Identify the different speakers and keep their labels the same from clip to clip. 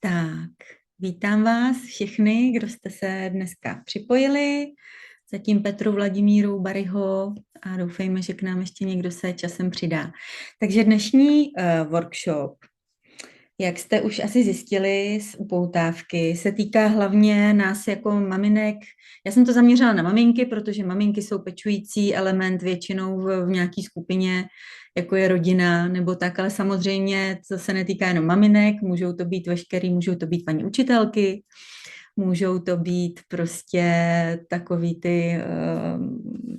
Speaker 1: Tak, vítám vás všechny, kdo jste se dneska připojili. Zatím Petru, Vladimíru, Bariho a doufejme, že k nám ještě někdo se časem přidá. Takže dnešní workshop, jak jste už asi zjistili z upoutávky, se týká hlavně nás jako maminek. Já jsem to zaměřila na maminky, protože maminky jsou pečující element většinou v nějaké skupině, jako je rodina nebo tak, ale samozřejmě to se netýká jenom maminek, můžou to být paní učitelky, můžou to být prostě takový ty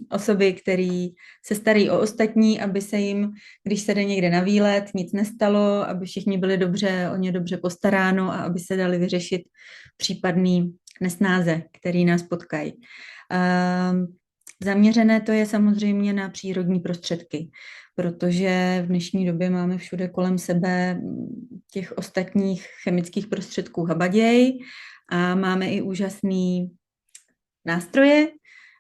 Speaker 1: osoby, které se starají o ostatní, aby se jim, když se jde někde na výlet, nic nestalo, aby všichni byli dobře, o ně dobře postaráno a aby se dali vyřešit případný nesnáze, který nás potkají. Zaměřené to je samozřejmě na přírodní prostředky, protože v dnešní době máme všude kolem sebe těch ostatních chemických prostředků habaděj a máme i úžasný nástroje,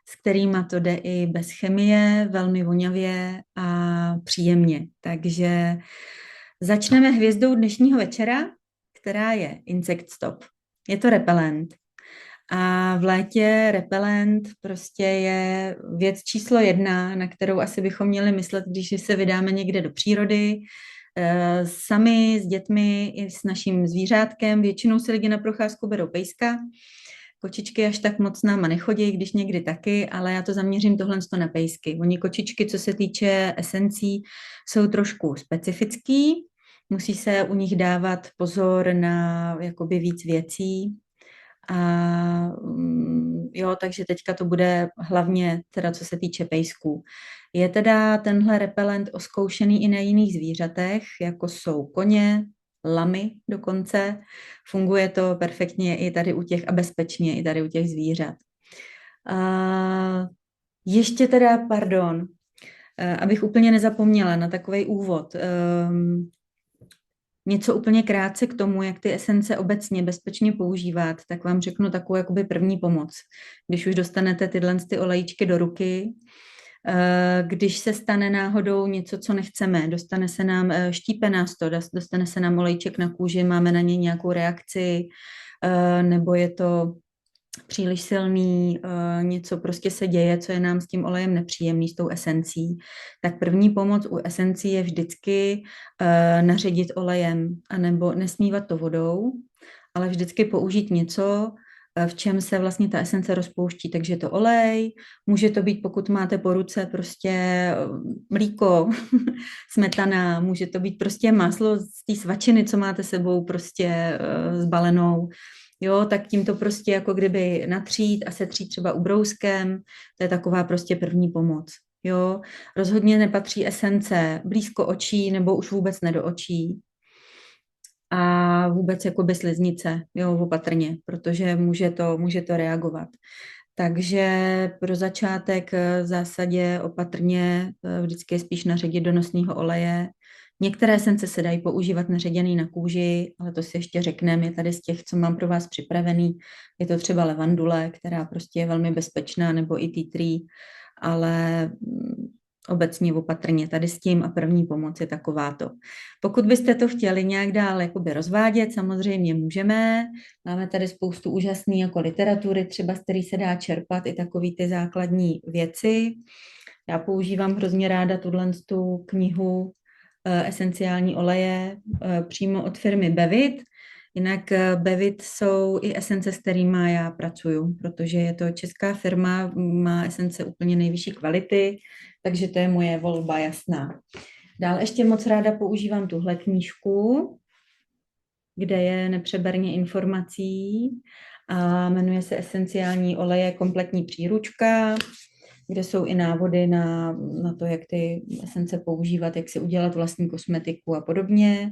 Speaker 1: s kterými to jde i bez chemie, velmi vonavě a příjemně. Takže začneme hvězdou dnešního večera, která je Insect Stop. Je to repelent. A v létě repelent prostě je věc číslo 1, na kterou asi bychom měli myslet, když se vydáme někde do přírody, sami, s dětmi i s naším zvířátkem. Většinou si lidi na procházku berou pejska. Kočičky až tak moc náma nechodí, když někdy taky, ale já to zaměřím tohle na pejsky. Oni kočičky, co se týče esencí, jsou trošku specifický. Musí se u nich dávat pozor na jakoby víc věcí. A jo, takže teďka to bude hlavně teda co se týče pejsků. Je teda tenhle repelent oskoušený i na jiných zvířatech, jako jsou koně, lamy dokonce. Funguje to perfektně i tady u těch a bezpečně i tady u těch zvířat. Ještě teda, pardon, abych úplně nezapomněla na takovej úvod. Něco úplně krátce k tomu, jak ty esence obecně bezpečně používat, tak vám řeknu takovou jakoby první pomoc. Když už dostanete ty olejčky do ruky, když se stane náhodou něco, co nechceme, dostane se nám, štípe nás to, dostane se nám olejček na kůži, máme na něj nějakou reakci, nebo je to příliš silný, něco prostě se děje, co je nám s tím olejem nepříjemný, s tou esencí, tak první pomoc u esencí je vždycky naředit olejem, anebo nesmívat to vodou, ale vždycky použít něco, v čem se vlastně ta esence rozpouští. Takže je to olej, může to být, pokud máte po ruce prostě mlíko, smetana, může to být prostě máslo z té svačiny, co máte sebou prostě zbalenou. Jo, tak tím to prostě jako kdyby natřít a setřít třeba ubrouskem, to je taková prostě první pomoc. Jo, rozhodně nepatří esence blízko očí nebo už vůbec ne do očí. A vůbec jako bez sliznice, jo, opatrně, protože může to reagovat. Takže pro začátek v zásadě opatrně vždycky je spíš naředit do nosního oleje. Některé esence se dají používat naředěný na kůži, ale to si ještě řekneme, je tady z těch, co mám pro vás připravený. Je to třeba levandule, která prostě je velmi bezpečná, nebo i tea tree, ale obecně opatrně tady s tím a první pomoc je takováto. Pokud byste to chtěli nějak dál jakoby rozvádět, samozřejmě můžeme. Máme tady spoustu úžasný jako literatury, třeba z který se dá čerpat i takový ty základní věci. Já používám hrozně ráda tu knihu Esenciální oleje přímo od firmy Bevit. Jinak Bevit jsou i esence, s kterými já pracuju, protože je to česká firma, má esence úplně nejvyšší kvality, takže to je moje volba jasná. Dál ještě moc ráda používám tuhle knížku, kde je nepřeberně informací a jmenuje se Esenciální oleje, kompletní příručka, kde jsou i návody na to, jak ty esence používat, jak si udělat vlastní kosmetiku a podobně.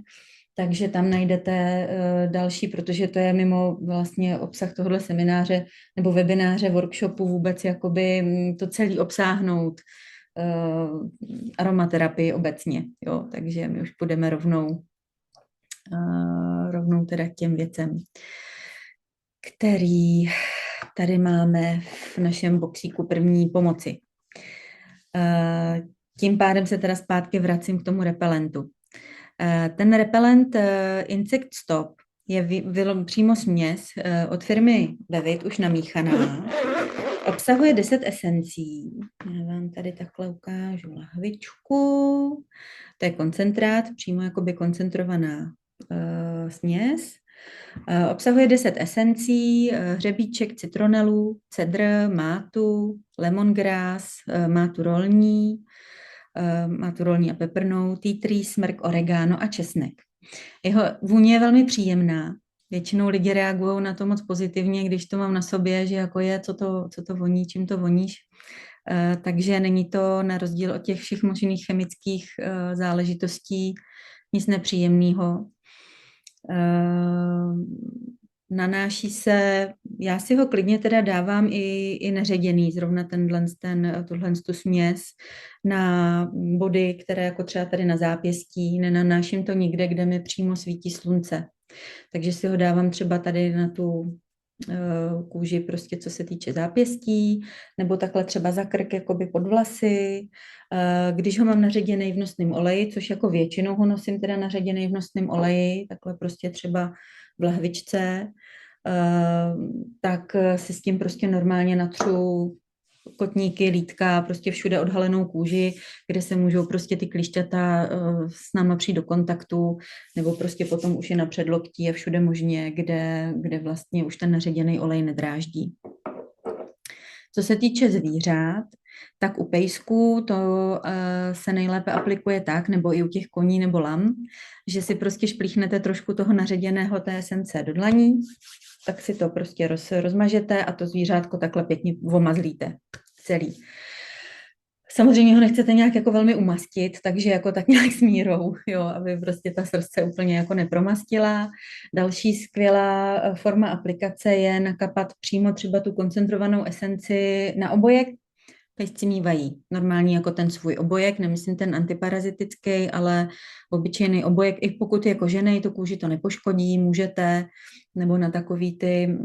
Speaker 1: Takže tam najdete další, protože to je mimo vlastně obsah tohohle semináře nebo webináře, workshopu vůbec jakoby to celý obsáhnout aromaterapii obecně. Jo? Takže my už půjdeme rovnou teda k těm věcem, který tady máme v našem boxíku první pomoci. Tím pádem se teda zpátky vracím k tomu repelentu. Ten repelent Insect Stop je přímo směs od firmy Bevit, už namíchaná. Obsahuje 10 esencí. Já vám tady takhle ukážu lahvičku. To je koncentrát, přímo jakoby koncentrovaná směs. Obsahuje 10 esencí, hřebíček citronelu, cedr, mátu, lemongrass, mátu rolní a peprnou, tea tree, smrk, oregano a česnek. Jeho vůně je velmi příjemná. Většinou lidi reagují na to moc pozitivně, když to mám na sobě, že jako je, co to voní, čím to voníš. Takže není to na rozdíl od těch všech možných chemických záležitostí nic nepříjemného. Nanáší se, já si ho klidně teda dávám i neředěný, zrovna tuhle tu směs na body, které jako třeba tady na zápěstí, nenanáším to nikde, kde mi přímo svítí slunce. Takže si ho dávám třeba tady na tu kůži, prostě co se týče zápěstí, nebo takhle třeba za krk, jakoby pod vlasy. Když ho mám naředěný v nosném oleji, což jako většinou ho nosím teda naředěný v nosném oleji, takhle prostě třeba v lahvičce, tak si s tím prostě normálně natřu kotníky, lítka, prostě všude odhalenou kůži, kde se můžou prostě ty klíšťata s náma přijít do kontaktu, nebo prostě potom už je na předloktí a všude možně, kde vlastně už ten naředěný olej nedráždí. Co se týče zvířat, tak u pejsků to se nejlépe aplikuje tak, nebo i u těch koní nebo lam, že si prostě šplíchnete trošku toho naředěného té esence do dlaní, tak si to prostě rozmažete a to zvířátko takhle pěkně omazlíte celý. Samozřejmě ho nechcete nějak jako velmi umastit, takže jako tak nějak s mírou, jo, aby prostě ta srst se úplně jako nepromastila. Další skvělá forma aplikace je nakapat přímo třeba tu koncentrovanou esenci na obojek. Pejsci mývají normální jako ten svůj obojek, nemyslím ten antiparazitický, ale obyčejný obojek, i pokud je kožený, to kůži to nepoškodí, můžete, nebo na takový ty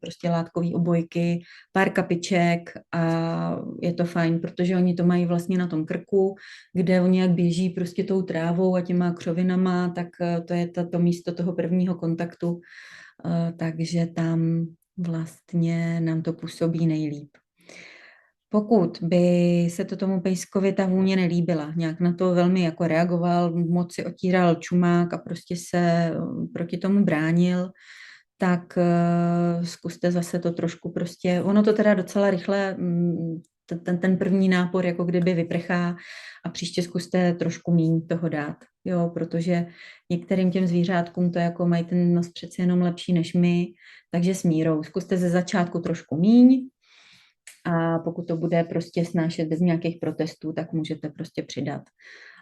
Speaker 1: prostě látkový obojky, pár kapiček a je to fajn, protože oni to mají vlastně na tom krku, kde oni jak běží prostě tou trávou a těma křovinama, tak to je to místo toho prvního kontaktu, takže tam vlastně nám to působí nejlíp. Pokud by se to tomu pejskovi ta vůně nelíbila, nějak na to velmi jako reagoval, moc si otíral čumák a prostě se proti tomu bránil, tak zkuste zase to trošku prostě, ono to teda docela rychle, ten první nápor jako kdyby vyprchá a příště zkuste trošku míň toho dát, jo, protože některým těm zvířátkům to jako mají ten nos přece jenom lepší než my, takže s mírou. Zkuste ze začátku trošku míň, a pokud to bude prostě snášet bez nějakých protestů, tak můžete prostě přidat.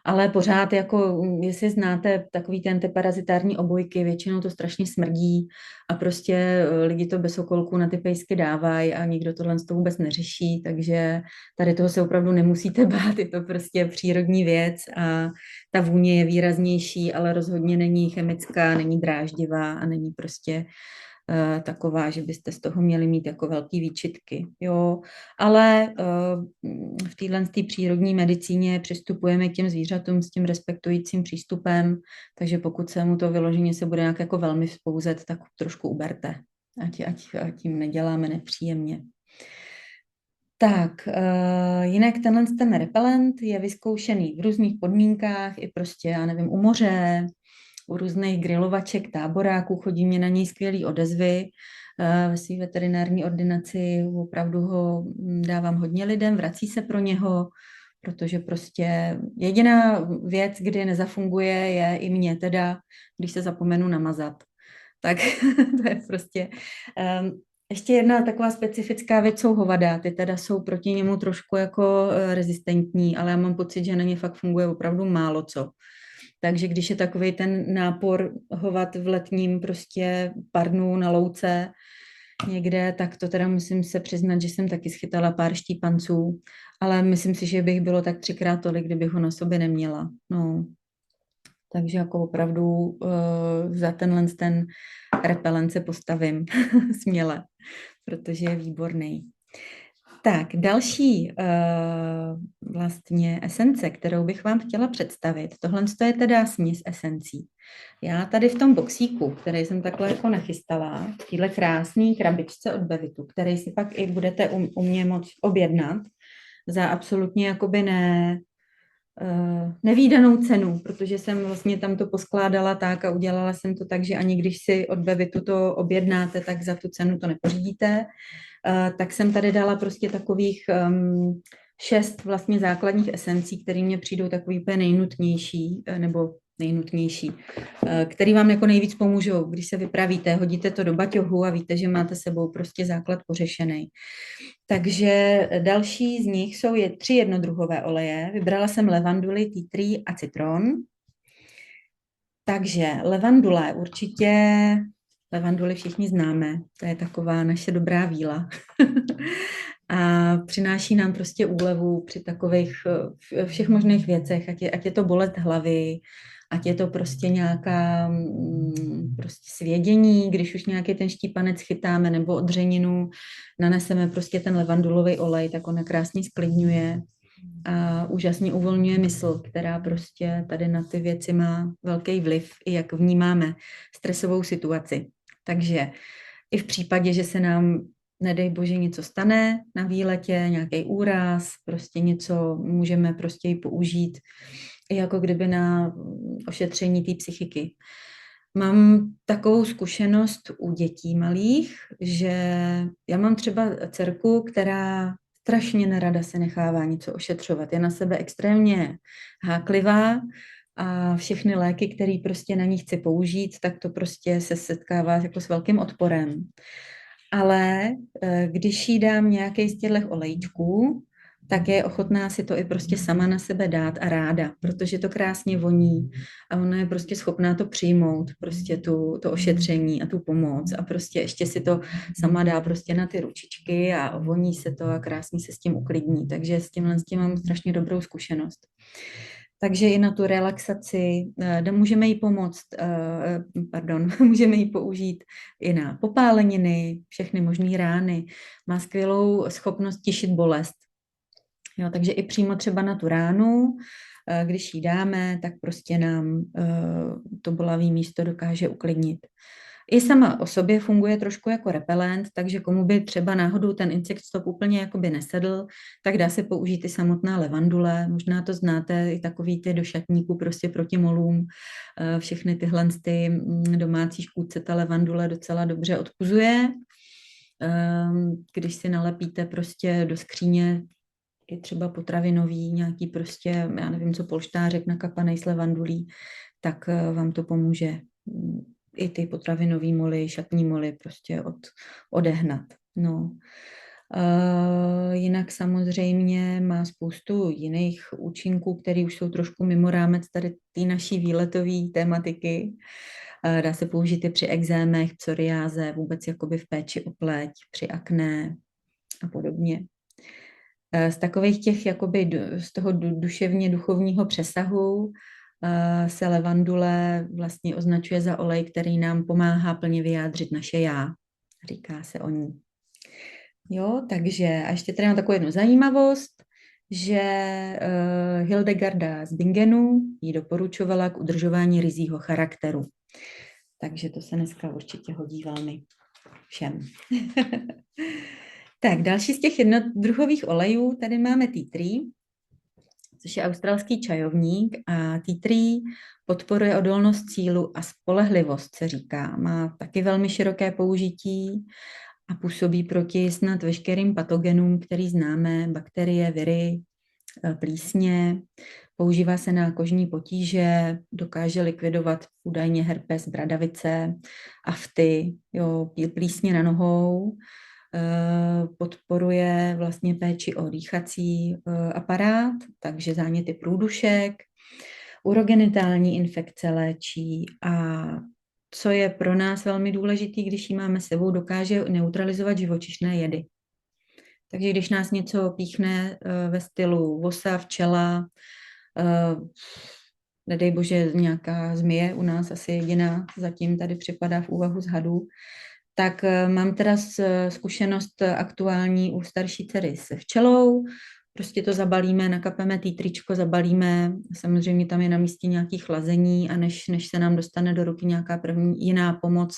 Speaker 1: Ale pořád, jako jestli znáte takový ten parazitární obojky, většinou to strašně smrdí a prostě lidi to bez okolku na ty pejsky dávají a nikdo tohle to vůbec neřeší, takže tady toho se opravdu nemusíte bát, je to prostě přírodní věc a ta vůně je výraznější, ale rozhodně není chemická, není dráždivá a není prostě taková, že byste z toho měli mít jako velký výčitky. Jo. Ale v téhle přírodní medicíně přistupujeme k těm zvířatům s tím respektujícím přístupem, takže pokud se mu to vyloženě se bude nějak jako velmi vzpouzet, tak trošku uberte, ať tím neděláme nepříjemně. Tak, jinak ten repelent je vyzkoušený v různých podmínkách, i prostě, já nevím, u moře, u různých grilovaček, táboráků, chodí mě na něj skvělý odezvy. Ve své veterinární ordinaci opravdu ho dávám hodně lidem, vrací se pro něho, protože prostě jediná věc, kdy nezafunguje, je i mě teda, když se zapomenu namazat. Tak to je prostě... Ještě jedna taková specifická věc jsou hovada, ty teda jsou proti němu trošku jako rezistentní, ale já mám pocit, že na ně fakt funguje opravdu málo co. Takže když je takový ten nápor hovat v letním prostě parnu na louce někde, tak to teda musím se přiznat, že jsem taky schytala pár štípanců, ale myslím si, že bych bylo tak 3krát tolik, kdybych ho na sobě neměla. No. Takže jako opravdu za ten repelent se postavím směle, protože je výborný. Tak, další vlastně esence, kterou bych vám chtěla představit, tohle je teda směs esencí. Já tady v tom boxíku, který jsem takhle jako nachystala, v téhle krásné krabičce od Bevitu, který si pak i budete u mě moct objednat za absolutně jakoby nevídanou cenu, protože jsem vlastně tam to poskládala tak a udělala jsem to tak, že ani když si od Bevitu to objednáte, tak za tu cenu to nepořídíte. Tak jsem tady dala prostě takových 6 vlastně základních esencí, které mě přijdou takový úplně nejnutnější, nebo nejnutnější, který vám jako nejvíc pomůžou, když se vypravíte, hodíte to do baťohu a víte, že máte sebou prostě základ pořešený. Takže další z nich jsou 3 jednodruhové oleje. Vybrala jsem levanduli, tea tree a citron. Takže levandule určitě, levanduli všichni známe, to je taková naše dobrá víla. A přináší nám prostě úlevu při takových všech možných věcech, ať je to bolest hlavy, ať je to prostě nějaká prostě svědění, když už nějaký ten štípanec chytáme, nebo odřeninu, naneseme prostě ten levandulový olej, tak on krásně sklidňuje a úžasně uvolňuje mysl, která prostě tady na ty věci má velký vliv, i jak vnímáme stresovou situaci. Takže i v případě, že se nám, nedej bože, něco stane na výletě, nějaký úraz, prostě něco můžeme prostě i použít, jako kdyby na ošetření té psychiky. Mám takovou zkušenost u dětí malých, že já mám třeba dcerku, která strašně nerada se nechává něco ošetřovat. Je na sebe extrémně háklivá a všechny léky, které prostě na ní chci použít, tak to prostě se setkává jako s velkým odporem. Ale když jí dám nějaký z těchto olejčků, tak je ochotná si to i prostě sama na sebe dát a ráda, protože to krásně voní a ona je prostě schopná to přijmout, prostě to ošetření a tu pomoc a prostě ještě si to sama dá prostě na ty ručičky a voní se to a krásně se s tím uklidní, takže s tím mám strašně dobrou zkušenost. Takže i na tu relaxaci můžeme jí pomoct, můžeme jí použít i na popáleniny, všechny možné rány. Má skvělou schopnost tišit bolest. Jo, takže i přímo třeba na tu ránu, když ji dáme, tak prostě nám to bolavé místo dokáže uklidnit. I sama o sobě funguje trošku jako repelent, takže komu by třeba náhodou ten insekt stop úplně jakoby nesedl, tak dá se použít i samotná levandule. Možná to znáte, i takový ty do šatníku prostě proti molům. Všechny tyhle ty domácí škůdce ta levandule docela dobře odpuzuje. Když si nalepíte prostě do skříně i třeba potravinový, nějaký prostě, já nevím co, polštářek nakapanej s levandulí, tak vám to pomůže i ty potravinový moly, šatní moly prostě odehnat. No. Jinak samozřejmě má spoustu jiných účinků, které už jsou trošku mimo rámec tady té naší výletové tématiky. Dá se použít i při exémech, psoriáze, vůbec jakoby v péči o pleť, při akné a podobně. Z takových těch, jakoby z toho duševně duchovního přesahu se levandule vlastně označuje za olej, který nám pomáhá plně vyjádřit naše já. Říká se o ní. Jo, takže a ještě tady mám takovou jednu zajímavost, že Hildegarda z Bingenu ji doporučovala k udržování ryzího charakteru. Takže to se dneska určitě hodí velmi všem. Tak, další z těch jednodruhových olejů, tady máme tea tree, což je australský čajovník a tea tree podporuje odolnost cílu a spolehlivost, se říká. Má taky velmi široké použití a působí proti snad veškerým patogenům, který známe, bakterie, viry, plísně. Používá se na kožní potíže, dokáže likvidovat údajně herpes, bradavice, afty, jo, plísně na nohou. Podporuje vlastně péči o dýchací aparát, takže záněty průdušek, urogenitální infekce léčí a co je pro nás velmi důležitý, když ji máme sebou, dokáže neutralizovat živočišné jedy. Takže když nás něco píchne ve stylu vosa, včela, nedej bože nějaká zmije, u nás asi jediná zatím tady připadá v úvahu z hadů, Tak mám teda zkušenost aktuální u starší dcery se včelou. Prostě to zabalíme, nakapeme tričko, zabalíme. Samozřejmě tam je na místě nějaké chlazení a než se nám dostane do ruky nějaká první jiná pomoc,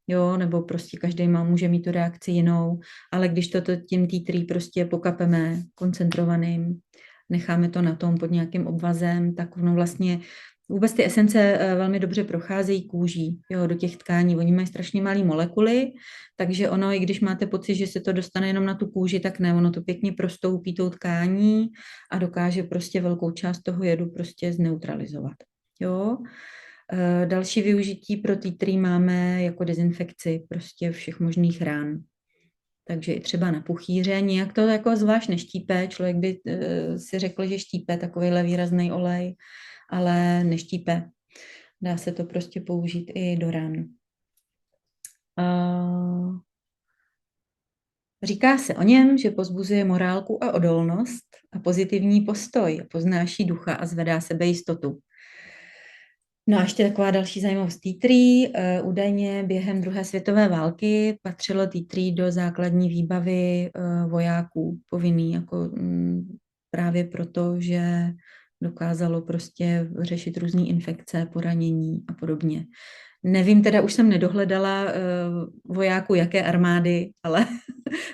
Speaker 1: jo, nebo prostě každý může mít tu reakci jinou, ale když tím T3 prostě pokapeme koncentrovaným, necháme to na tom pod nějakým obvazem, tak ono vlastně vůbec ty esence velmi dobře procházejí kůží, jo, do těch tkání. Oni mají strašně malé molekuly, takže ono, i když máte pocit, že se to dostane jenom na tu kůži, tak ne, ono to pěkně prostoupí tou tkání a dokáže prostě velkou část toho jedu prostě zneutralizovat. Jo. Další využití pro T3 máme jako dezinfekci prostě všech možných rán. Takže i třeba na puchýře, nějak to jako zvlášť neštípe, člověk by si řekl, že štípe takovýhle výrazný olej, ale neštípe. Dá se to prostě použít i do ran. Říká se o něm, že pozbuzuje morálku a odolnost a pozitivní postoj, poznáší ducha a zvedá sebejistotu. No a ještě taková další zajímavost T3. Údajně během druhé světové války patřilo T3 do základní výbavy vojáků povinný, jako právě proto, že dokázalo prostě řešit různé infekce, poranění a podobně. Nevím, teda už jsem nedohledala vojáků jaké armády, ale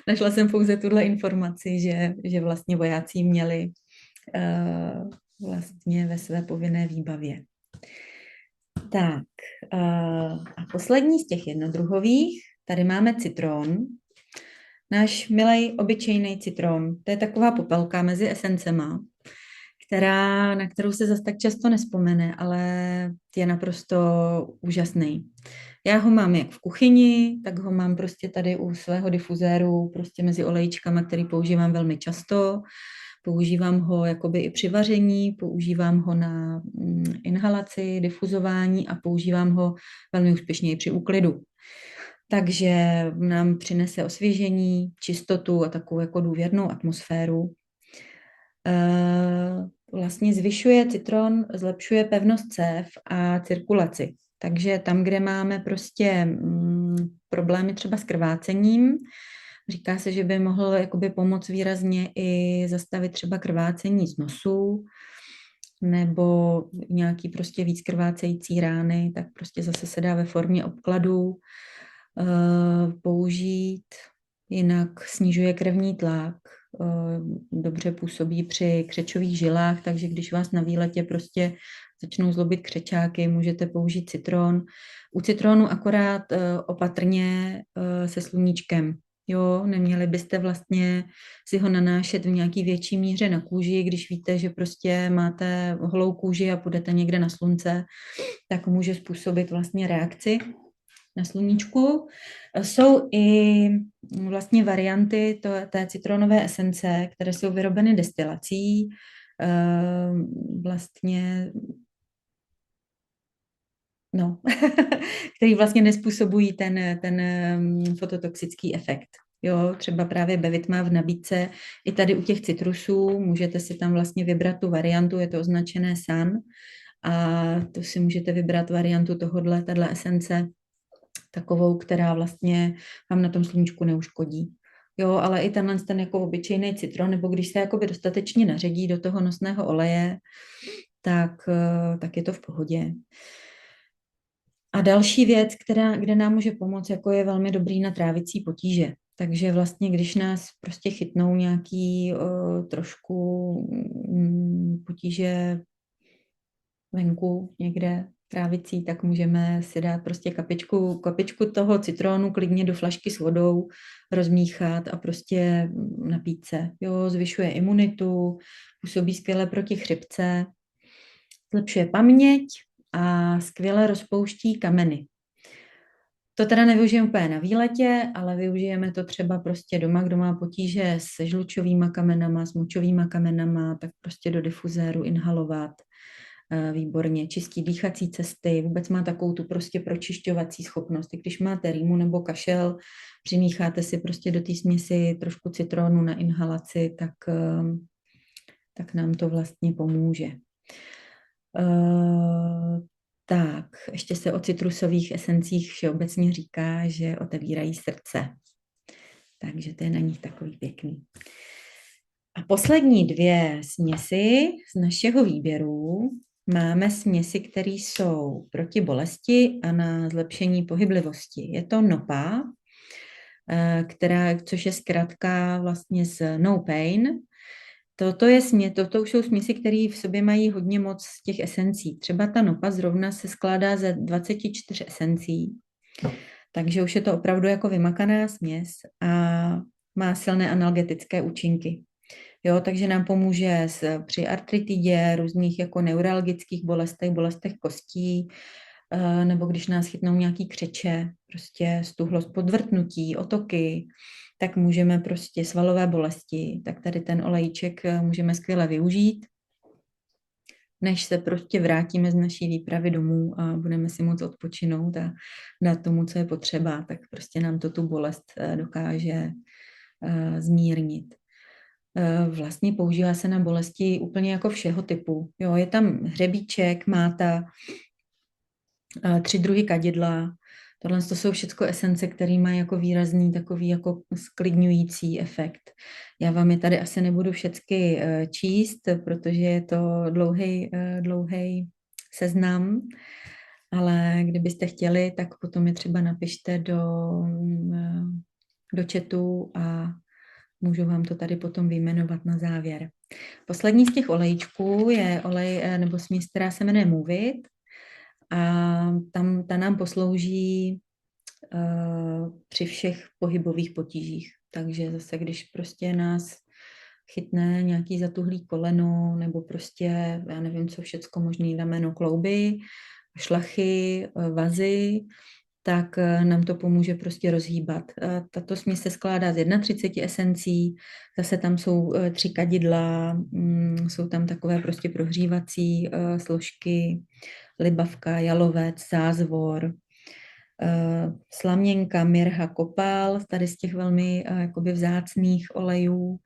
Speaker 1: našla jsem pouze tuhle informaci, že vlastně vojáci měli vlastně ve své povinné výbavě. Tak a poslední z těch jednodruhových, tady máme citron. Náš milej obyčejný citron, to je taková popelka mezi esencema, na kterou se zase tak často nespomene, ale je naprosto úžasný. Já ho mám jak v kuchyni, tak ho mám prostě tady u svého difuzéru, prostě mezi olejčkama, který používám velmi často. Používám ho jakoby i při vaření, používám ho na inhalaci, difuzování a používám ho velmi úspěšně i při úklidu. Takže nám přinese osvěžení, čistotu a takovou jako důvěrnou atmosféru. Vlastně zvyšuje citron, zlepšuje pevnost cév a cirkulaci. Takže tam, kde máme prostě problémy třeba s krvácením, říká se, že by mohl jakoby pomoct výrazně i zastavit třeba krvácení z nosu nebo nějaký prostě víc krvácející rány, tak prostě zase se dá ve formě obkladu použít. Jinak snižuje krevní tlak, dobře působí při křečových žilách, takže když vás na výletě prostě začnou zlobit křečáky, můžete použít citron. U citronu akorát opatrně se sluníčkem. Jo, neměli byste vlastně si ho nanášet v nějaký větší míře na kůži, když víte, že prostě máte holou kůži a půjdete někde na slunce, tak může způsobit vlastně reakci na sluníčku. Jsou i vlastně varianty té citronové esence, které jsou vyrobeny destilací, vlastně no, který vlastně nespůsobují ten fototoxický efekt. Jo, třeba právě Bevit má v nabídce i tady u těch citrusů, můžete si tam vlastně vybrat tu variantu, je to označené Sun, a to si můžete vybrat variantu tato esence, takovou, která vlastně vám na tom sluníčku neuškodí. Jo, ale i ten jako obyčejný citron, nebo když se jakoby dostatečně naředí do toho nosného oleje, tak je to v pohodě. A další věc, kde nám může pomoct, jako je velmi dobrý na trávicí potíže. Takže vlastně, když nás prostě chytnou nějaký trošku potíže venku někde trávicí, tak můžeme si dát prostě kapičku toho citronu klidně do flašky s vodou, rozmíchat a prostě napít se. Jo, zvyšuje imunitu, působí skvěle proti chřipce, zlepšuje paměť a skvěle rozpouští kameny. To teda nevyužijeme úplně na výletě, ale využijeme to třeba prostě doma, kdo má potíže se žlučovýma kamenama, s močovýma kamenama, tak prostě do difuzéru inhalovat. Výborně, čistí dýchací cesty, vůbec má takovou tu prostě pročišťovací schopnost. I když máte rýmu nebo kašel, přimícháte si prostě do té směsi trošku citronu na inhalaci, tak nám to vlastně pomůže. Tak, ještě se o citrusových esencích všeobecně říká, že otevírají srdce. Takže to je na nich takový pěkný. A poslední dvě směsi z našeho výběru máme směsi, které jsou proti bolesti a na zlepšení pohyblivosti. Je to NOPA, což je zkratka vlastně z No Pain. Toto už jsou směsi, které v sobě mají hodně moc z těch esencí. Třeba ta NOPA zrovna se skládá ze 24 esencí, takže už je to opravdu jako vymakaná směs a má silné analgetické účinky. Jo, takže nám pomůže při artritidě, různých jako neuralgických bolestech kostí, nebo když nás chytnou nějaký křeče, prostě stuhlost, podvrtnutí, otoky, tak můžeme prostě svalové bolesti, tak tady ten olejček můžeme skvěle využít, než se prostě vrátíme z naší výpravy domů a budeme si moc odpočinout a dát tomu, co je potřeba, tak prostě nám to tu bolest dokáže zmírnit. Vlastně používá se na bolesti úplně jako všeho typu. Jo, je tam hřebíček, máta, 3 druhy kadidla. Tohle to jsou všechno esence, které mají jako výrazný takový jako sklidňující efekt. Já vám je tady asi nebudu všechny číst, protože je to dlouhý seznam, ale kdybyste chtěli, tak potom je třeba napište do chatu a můžu vám to tady potom vyjmenovat na závěr. Poslední z těch olejčků je olej nebo směs, která se jmenuje Move It. A ta nám poslouží při všech pohybových potížích. Takže zase, když prostě nás chytne nějaký zatuhlý koleno, nebo prostě, já nevím, co všecko možný, rameno, klouby, šlachy, vazy, tak nám to pomůže prostě rozhýbat. Tato směs se skládá z 31 esencí, zase tam jsou 3 kadidla, jsou tam takové prostě prohřívací složky, libavka, jalovec, zázvor, slaměnka, mirha, kopal, tady z těch velmi jakoby vzácných olejů.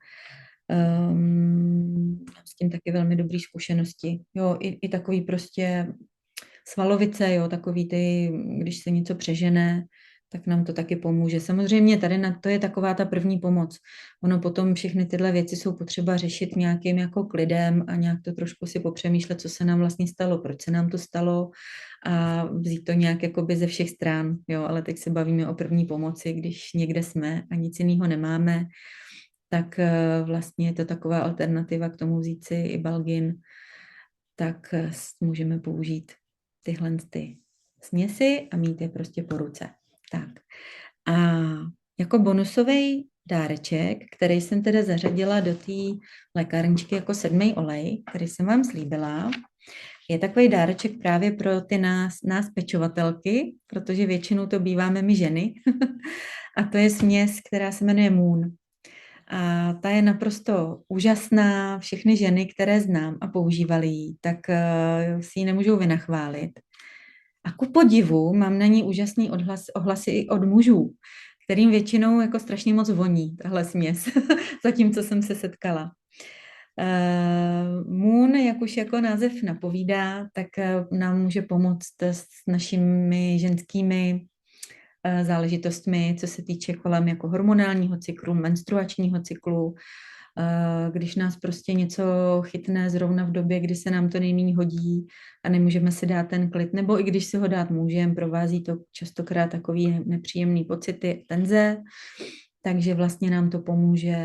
Speaker 1: S tím taky velmi dobré zkušenosti. Jo, i takový prostě svalovice, jo, takový ty, když se něco přežene, tak nám to taky pomůže. Samozřejmě tady na to je taková ta první pomoc. Ono potom všechny tyhle věci jsou potřeba řešit nějakým jako klidem a nějak to trošku si popřemýšlet, co se nám vlastně stalo, proč se nám to stalo a vzít to nějak jakoby ze všech stran, jo, ale teď se bavíme o první pomoci, když někde jsme a nic jiného nemáme, tak vlastně je to taková alternativa k tomu vzít si i Balgin, tak můžeme použít tyhle ty směsi a mít je prostě po ruce. Tak. A jako bonusový dáreček, který jsem teda zařadila do té lékárničky jako 7. olej, který jsem vám slíbila, je takový dáreček právě pro ty nás pečovatelky, protože většinou to býváme my ženy. A to je směs, která se jmenuje Moon. A ta je naprosto úžasná. Všechny ženy, které znám a používali ji, tak si ji nemůžou vynachválit. A ku podivu mám na ní úžasný ohlasy i od mužů, kterým většinou jako strašně moc voní tahle směs, zatím, co jsem se setkala. Moon, jak už jako název napovídá, tak nám může pomoct s našimi ženskými záležitostmi, co se týče kolem jako hormonálního cyklu, menstruačního cyklu, když nás prostě něco chytne zrovna v době, kdy se nám to nejméně hodí a nemůžeme si dát ten klid, nebo i když si ho dát můžeme, provází to častokrát takový nepříjemný pocity, tenze, takže vlastně nám to pomůže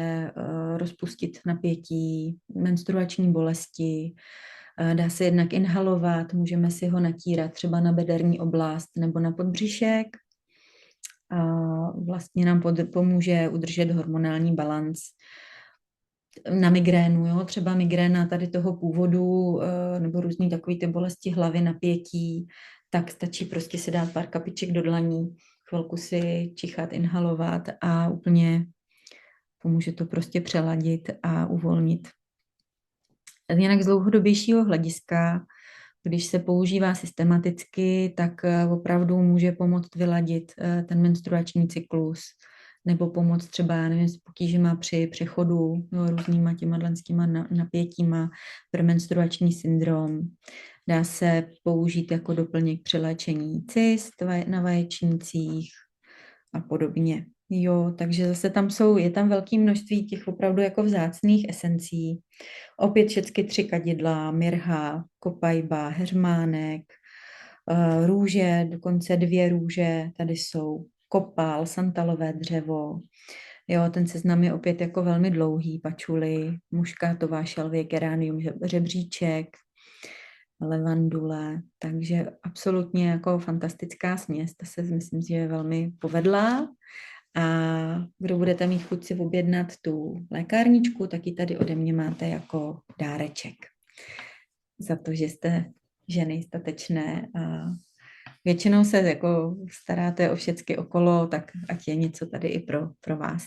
Speaker 1: rozpustit napětí, menstruační bolesti, dá se jednak inhalovat, můžeme si ho natírat třeba na bederní oblast nebo na podbřišek, a vlastně nám pomůže udržet hormonální balanc. Na migrénu, jo, třeba migréna tady toho původu nebo různý takový ty bolesti hlavy, napětí, tak stačí prostě si dát pár kapiček do dlaní, chvilku si čichat, inhalovat a úplně pomůže to prostě přeladit a uvolnit. Jinak z dlouhodobějšího hlediska, když se používá systematicky, tak opravdu může pomoct vyladit ten menstruační cyklus, nebo pomoct třeba, nevím, s potížima při přechodu, různýma těma napětíma, premenstruační syndrom, Dá se použít jako doplněk při léčení cyst na vaječnících a podobně. Jo, takže zase je tam velké množství těch opravdu jako vzácných esencí. Opět všechny 3 kadidla, mirha, kopajba, heřmánek, růže, dokonce 2 růže, tady jsou kopal, santalové dřevo. Jo, ten seznam je opět jako velmi dlouhý, pačuli, muškátová šalvie, geranium, řebříček, levandule, takže absolutně jako fantastická směs, ta se myslím, že je velmi povedla. A kdo budete mít chuť si objednat tu lékárničku, tak ji tady ode mě máte jako dáreček. Za to, že jste ženy statečné a většinou se jako staráte o všecky okolo, tak ať je něco tady i pro vás.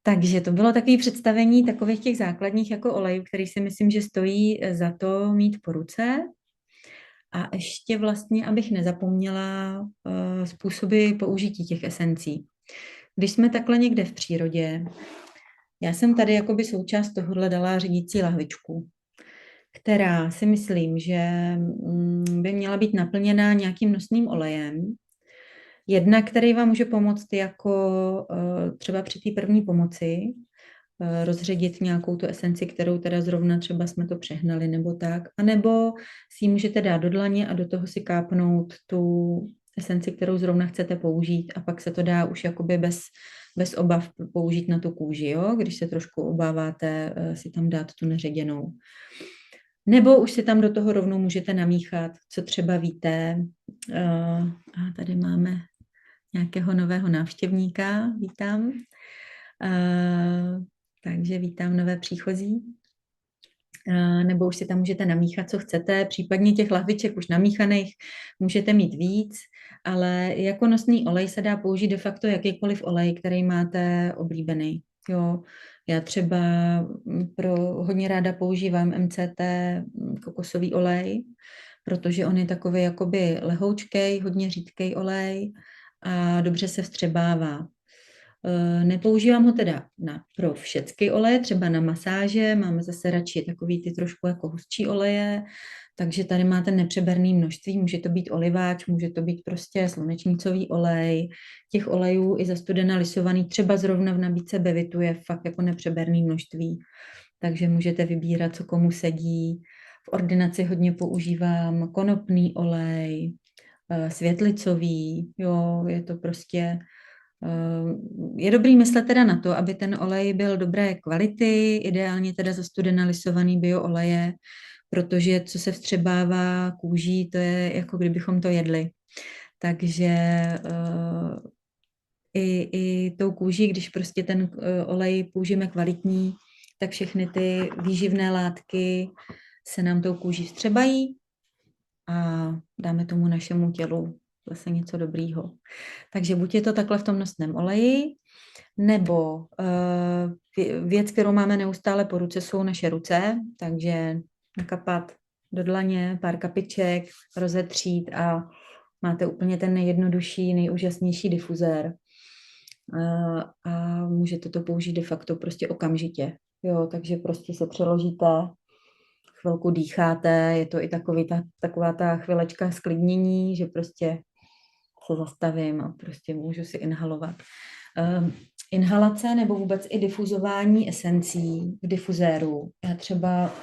Speaker 1: Takže to bylo takové představení takových těch základních jako olejů, který si myslím, že stojí za to mít po ruce. A ještě vlastně, abych nezapomněla, způsoby použití těch esencí. Když jsme takhle někde v přírodě, já jsem tady jakoby součást tohohle dala řídící lahvičku, která si myslím, že by měla být naplněná nějakým nosným olejem. Jedna, který vám může pomoct jako třeba při té první pomoci, rozředit nějakou tu esenci, kterou teda zrovna třeba jsme to přehnali nebo tak, anebo si ji můžete dát do dlaně a do toho si kápnout tu esenci, kterou zrovna chcete použít a pak se to dá už jakoby bez obav použít na tu kůži, jo? Když se trošku obáváte si tam dát tu neředěnou. Nebo už si tam do toho rovnou můžete namíchat, co třeba víte. A tady máme nějakého nového návštěvníka, vítám. Takže vítám nové příchozí. Nebo už si tam můžete namíchat, co chcete, případně těch lahviček už namíchaných můžete mít víc, ale jako nosný olej se dá použít de facto jakýkoliv olej, který máte oblíbený. Jo. Já třeba hodně ráda používám MCT kokosový olej, protože on je takový jakoby lehoučkej, hodně řídkej olej a dobře se vstřebává. Nepoužívám ho teda pro všechny oleje, třeba na masáže, máme zase radši takový ty trošku jako hustší oleje, takže tady máte nepřeberné množství, může to být oliváč, může to být prostě slunečnicový olej, těch olejů i za studena lisovaný, třeba zrovna v nabídce Bevitu je fakt jako nepřeberné množství, takže můžete vybírat, co komu sedí. V ordinaci hodně používám konopný olej, světlicový, jo, je to prostě... Je dobrý myslet teda na to, aby ten olej byl dobré kvality, ideálně teda za studena lisovaný biooleje, protože co se vstřebává kůží, to je jako kdybychom to jedli. Takže i tou kůží, když prostě ten olej použijeme kvalitní, tak všechny ty výživné látky se nám tou kůží vstřebají a dáme tomu našemu tělu zase něco dobrýho. Takže buď je to takhle v tom nosném oleji, nebo věc, kterou máme neustále po ruce, jsou naše ruce, takže nakapat do dlaně, pár kapiček, rozetřít a máte úplně ten nejjednodušší, nejúžasnější difuzér. A můžete to použít de facto prostě okamžitě. Jo, takže prostě se přeložíte, chvilku dýcháte, je to i taková ta chvilečka sklidnění, že prostě se zastavím a prostě můžu si inhalovat. Inhalace nebo vůbec i difuzování esencí v difuzéru. Já třeba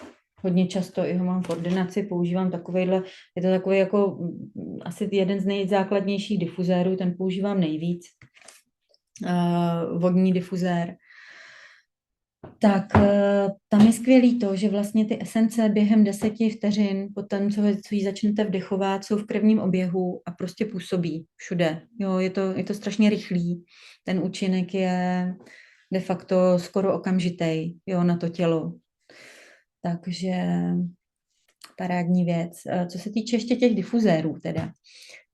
Speaker 1: hodně často i ho mám v ordinaci, používám takovejhle, je to takový jako asi jeden z nejzákladnějších difuzérů, ten používám nejvíc. Vodní difuzér. Tak tam je skvělý to, že vlastně ty esence během 10 vteřin potom, co ji začnete vdechovat, jsou v krevním oběhu a prostě působí všude. Jo, je to strašně rychlý. Ten účinek je de facto skoro okamžitej, jo, na to tělo. Takže parádní věc. Co se týče ještě těch difuzérů teda.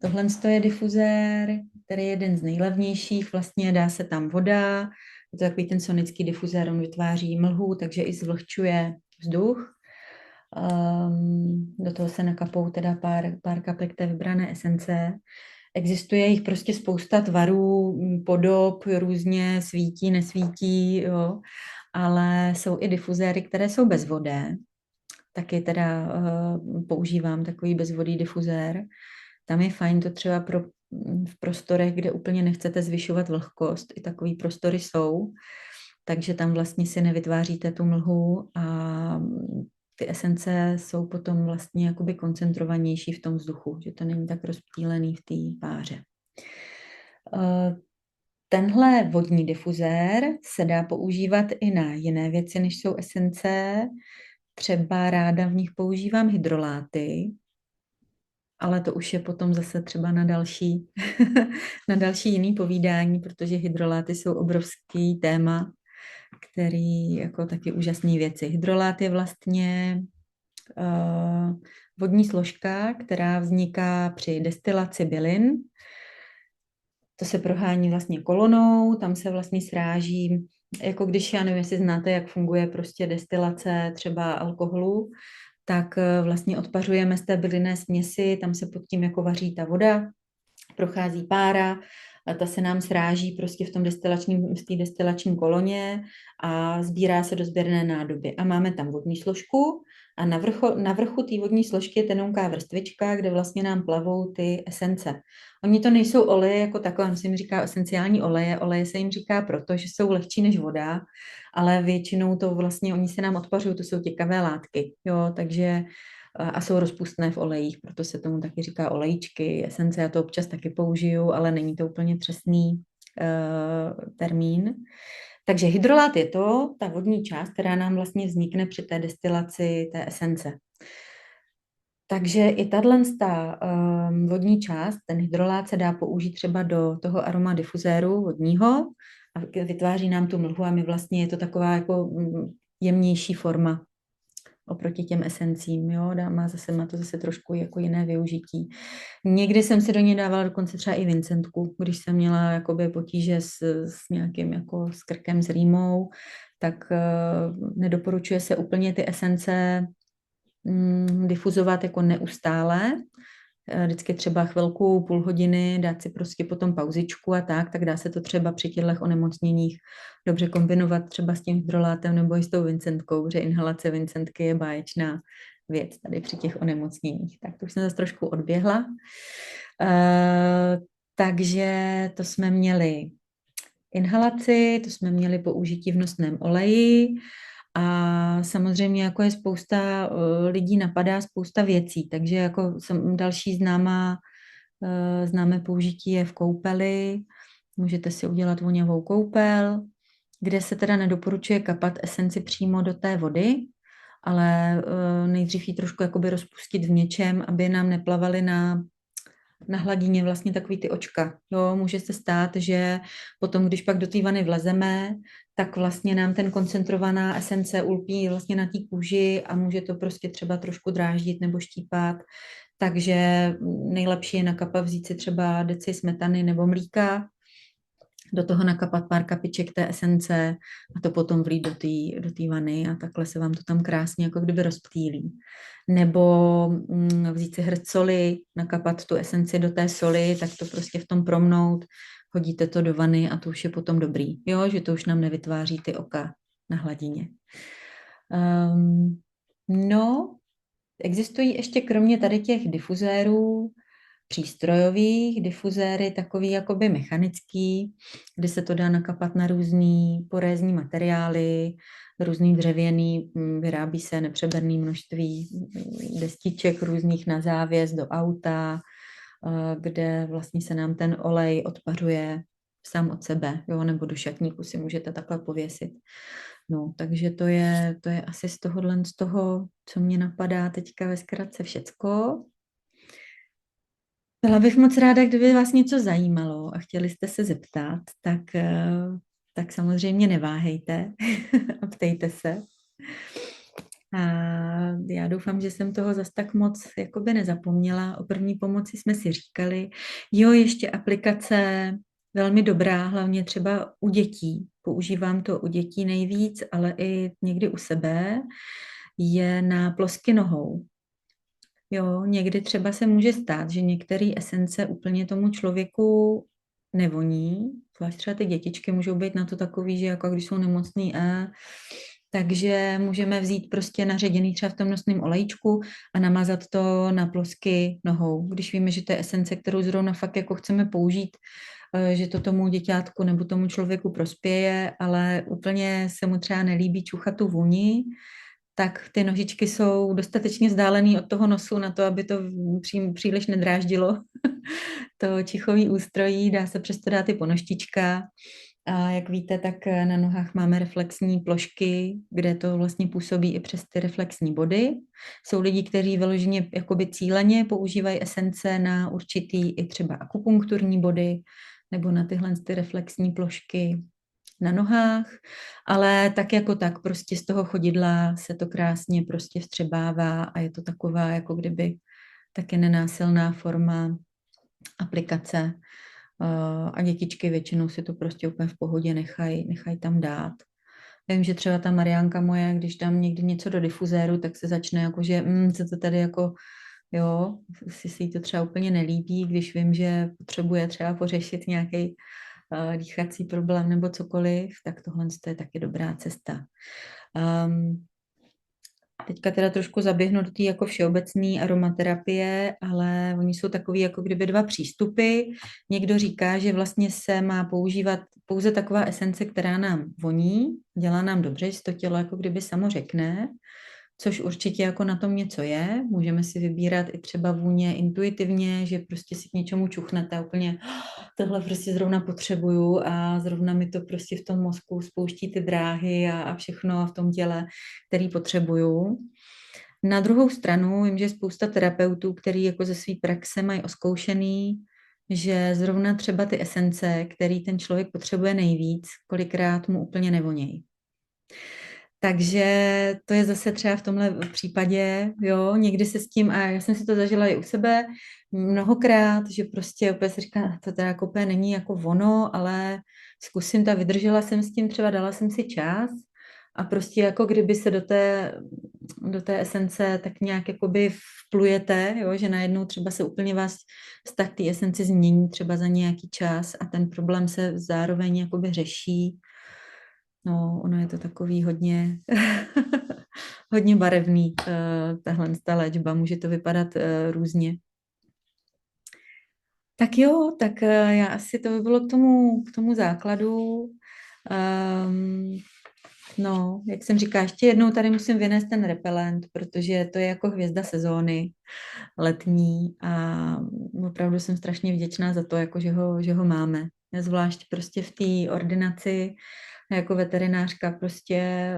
Speaker 1: Tohle je difuzér, který je jeden z nejlevnějších, vlastně dá se tam voda, je to takový ten sonický difuzér, on vytváří mlhu, takže i zvlhčuje vzduch. Do toho se nakapou teda pár kapek té vybrané esence. Existuje jich prostě spousta tvarů, podob, různě svítí, nesvítí, jo. Ale jsou i difuzéry, které jsou bezvodé. taky teda používám takový bezvodý difuzér. Tam je fajn to třeba v prostorech, kde úplně nechcete zvyšovat vlhkost. I takový prostory jsou, takže tam vlastně si nevytváříte tu mlhu a ty esence jsou potom vlastně jakoby koncentrovanější v tom vzduchu, že to není tak rozptýlený v té páře. Tenhle vodní difuzér se dá používat i na jiné věci, než jsou esence. Třeba ráda v nich používám hydroláty, ale to už je potom zase třeba na další, na další jiný povídání, protože hydroláty jsou obrovský téma, který jako taky úžasné věci. Hydrolát je vlastně vodní složka, která vzniká při destilaci bylin. To se prohání vlastně kolonou, tam se vlastně sráží, jako když, já nevím, jestli znáte, jak funguje prostě destilace třeba alkoholu, tak vlastně odpařujeme z té bylinné směsi, tam se pod tím jako vaří ta voda, prochází pára, a ta se nám sráží prostě v té destilační koloně a sbírá se do sběrné nádoby. A máme tam vodní složku a na vrchu té vodní složky je tenonká vrstvička, kde vlastně nám plavou ty esence. Oni to nejsou oleje jako takové, on se jim říká esenciální oleje. Oleje se jim říká proto, že jsou lehčí než voda, ale většinou to vlastně, oni se nám odpařují, to jsou těkavé látky, jo, takže a jsou rozpustné v olejích, proto se tomu taky říká olejčky, esence, já to občas taky použiju, ale není to úplně přesný termín. Takže hydrolát je to, ta vodní část, která nám vlastně vznikne při té destilaci té esence. Takže i ta vodní část, ten hydrolát se dá použít třeba do toho aroma difuzéru vodního a vytváří nám tu mlhu a my vlastně je to taková jako jemnější forma oproti těm esencím, jo, má to zase trošku jako jiné využití. Někdy jsem si do něj dávala dokonce třeba i vincentku, když jsem měla jakoby potíže s nějakým jako s krkem, s rýmou, tak nedoporučuje se úplně ty esence difuzovat jako neustále, vždycky třeba chvilku, půl hodiny, dát si prostě potom pauzičku a tak dá se to třeba při těchto onemocněních dobře kombinovat třeba s tím hydrolátem nebo i s tou vincentkou, protože inhalace vincentky je báječná věc tady při těch onemocněních. Tak to už jsem zase trošku odběhla. Takže to jsme měli inhalaci, to jsme měli použití v nosném oleji, a samozřejmě jako je spousta lidí napadá spousta věcí, takže jako další známé použití je v koupeli. Můžete si udělat voňavou koupel, kde se teda nedoporučuje kapat esenci přímo do té vody, ale nejdřív ji trošku jakoby rozpustit v něčem, aby nám neplavaly na hladině vlastně takový ty očka. Jo, může se stát, že potom, když pak do té vany vlezeme, tak vlastně nám ten koncentrovaná esence ulpí vlastně na té kůži a může to prostě třeba trošku dráždit nebo štípat. Takže nejlepší je nakapat, vzít si třeba deci smetany nebo mlíka, do toho nakapat pár kapiček té esence a to potom vlít do té vany a takhle se vám to tam krásně jako kdyby rozptýlí. Nebo vzít si hrst soli, nakapat tu esenci do té soli, tak to prostě v tom promnout, hodíte to do vany a to už je potom dobrý. Jo, že to už nám nevytváří ty oka na hladině. No, existují ještě kromě tady těch difuzérů přístrojových, difuzéry takový jakoby mechanický, kdy se to dá nakapat na různý porézní materiály, různý dřevěný, vyrábí se nepřeberné množství destiček různých na závěs do auta, kde vlastně se nám ten olej odpařuje sám od sebe, jo, nebo do šatníku si můžete takhle pověsit. No, takže to je asi z toho, co mě napadá teďka ve zkratce všecko. Byla bych moc ráda, kdyby vás něco zajímalo a chtěli jste se zeptat, tak samozřejmě neváhejte a ptejte se. A já doufám, že jsem toho zas tak moc jakoby nezapomněla. O první pomoci jsme si říkali. Jo, ještě aplikace velmi dobrá, hlavně třeba u dětí. Používám to u dětí nejvíc, ale i někdy u sebe. Je na plosky nohou. Jo, někdy třeba se může stát, že některé esence úplně tomu člověku nevoní, zvlášť třeba ty dětičky můžou být na to takový, že jako když jsou nemocný Takže můžeme vzít prostě naředěný třeba v tom nosném olejčku a namazat to na plosky nohou. Když víme, že to je esence, kterou zrovna fakt jako chceme použít, že to tomu děťátku nebo tomu člověku prospěje, ale úplně se mu třeba nelíbí čuchat tu vůni, tak ty nožičky jsou dostatečně vzdálený od toho nosu na to, aby to příliš nedráždilo to čichový ústrojí, dá se přesto dát i ponoštička. A jak víte, tak na nohách máme reflexní plošky, kde to vlastně působí i přes ty reflexní body. Jsou lidi, kteří vyloženě jakoby cíleně používají esence na určitý i třeba akupunkturní body nebo na tyhle ty reflexní plošky na nohách, ale tak jako tak prostě z toho chodidla se to krásně prostě vstřebává a je to taková jako kdyby taky nenásilná forma aplikace a dětičky většinou si to prostě úplně v pohodě nechají tam dát. Vím, že třeba ta Mariánka moje, když dám někdy něco do difuzéru, tak se začne jako, že co to tady jako, jo, si jí to třeba úplně nelíbí, když vím, že potřebuje třeba pořešit nějaký dýchací problém nebo cokoliv, tak tohle je taky dobrá cesta. Teďka teda trošku zaběhnu do té jako všeobecné aromaterapie, ale oni jsou takový jako kdyby dva přístupy. Někdo říká, že vlastně se má používat pouze taková esence, která nám voní, dělá nám dobře, že to tělo jako kdyby samo řekne, což určitě jako na tom něco je. Můžeme si vybírat i třeba vůně intuitivně, že prostě si k něčemu čuchnete a úplně tohle prostě zrovna potřebuju a zrovna mi to prostě v tom mozku spouští ty dráhy a všechno v tom těle, který potřebuju. Na druhou stranu vím, že je spousta terapeutů, který jako ze své praxe mají oskoušený, že zrovna třeba ty esence, který ten člověk potřebuje nejvíc, kolikrát mu úplně nevonějí. Takže to je zase třeba v tomhle případě, jo, někdy se s tím, a já jsem si to zažila i u sebe mnohokrát, že prostě opět se říká, to teda jako úplně není jako ono, ale zkusím to, vydržela jsem s tím, třeba dala jsem si čas a prostě jako kdyby se do té esence tak nějak jakoby vplujete, jo, že najednou třeba se úplně vás vztah té esenci změní třeba za nějaký čas a ten problém se zároveň jakoby řeší. No, ono je to takový hodně, hodně barevný, tahle ta léčba, může to vypadat různě. Tak jo, tak já asi to by bylo k tomu základu. No, jak jsem říká, ještě jednou tady musím vynést ten repelent, protože to je jako hvězda sezóny letní a opravdu jsem strašně vděčná za to, jako že ho máme. Zvlášť prostě v té ordinaci jako veterinářka prostě